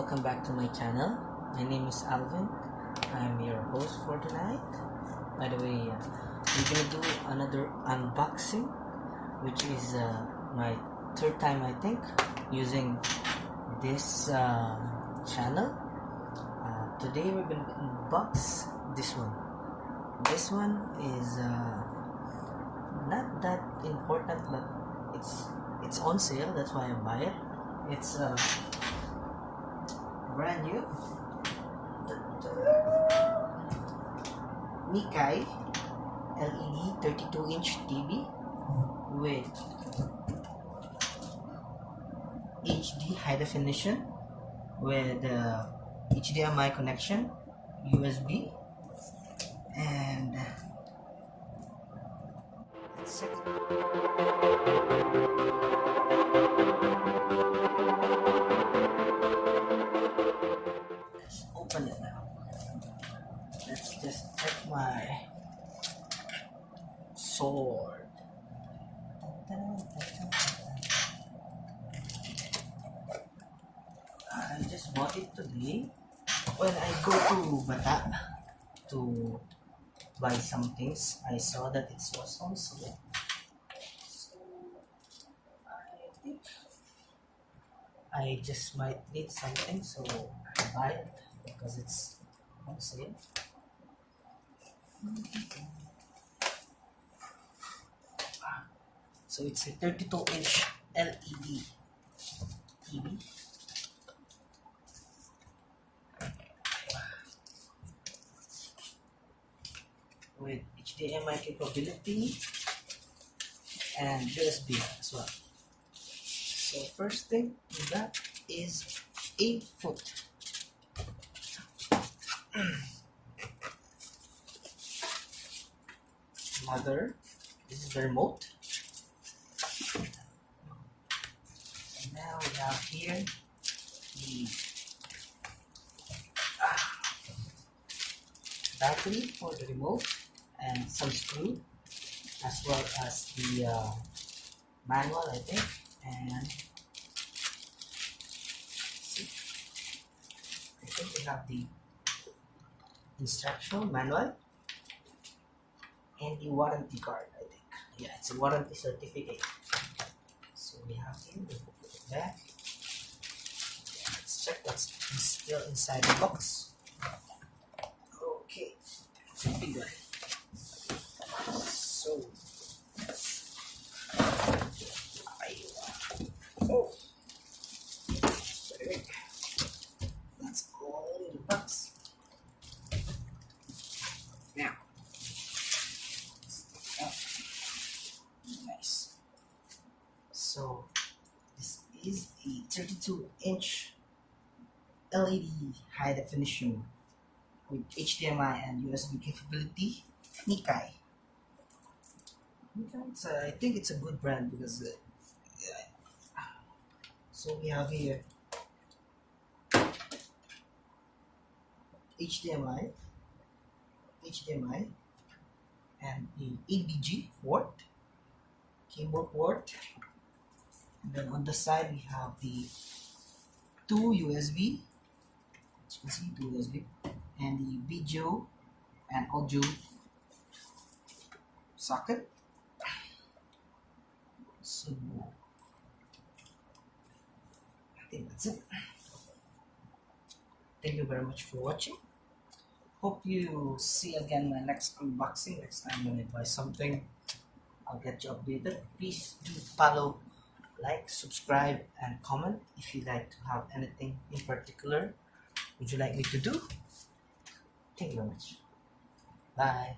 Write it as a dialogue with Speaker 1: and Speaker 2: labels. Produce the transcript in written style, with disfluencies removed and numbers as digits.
Speaker 1: welcome back to my channel. My name is Alvin. I'm your host for tonight. By the way, we're gonna do another unboxing, which is my third time, I think, using this channel. Today we're gonna unbox this one. This one is not that important, but it's on sale. That's why I buy it. It's brand new Nikai LED 32-inch TV with HD high definition with HDMI connection, USB, and let's check. Let's open it now. Let's just check my sword. I just bought it today when I go to Bata to buy some things. I saw that it was on sale, so I think I just might need something, so I buy it because it's on sale. So it's a 32-inch LED TV. With HDMI capability and USB as well. So first thing we got is 8-foot mother. This is the remote. And now we have here the battery for the remote and some screw, as well as the manual, I think, and see, I think we have the instructional manual and the warranty card, I think. Yeah, it's a warranty certificate. So we have here, we put it back. Let's check what's still inside the box. Okay, it's a big one. So, oh, that's all in the box. Now, nice. So, this is a 32-inch LED high definition with HDMI and USB capability, Nikai. I think it's a good brand because so we have here HDMI, and the ABG port, cable port, and then on the side we have the two USB, as you can see, two USB, and the video and audio socket. So I think that's it. Thank you very much for watching. Hope you see again my next unboxing. Next time when I buy something, I'll get you updated. Please do follow, like, subscribe, and comment if you'd like to have anything in particular would you like me to do. Thank you very much. Bye.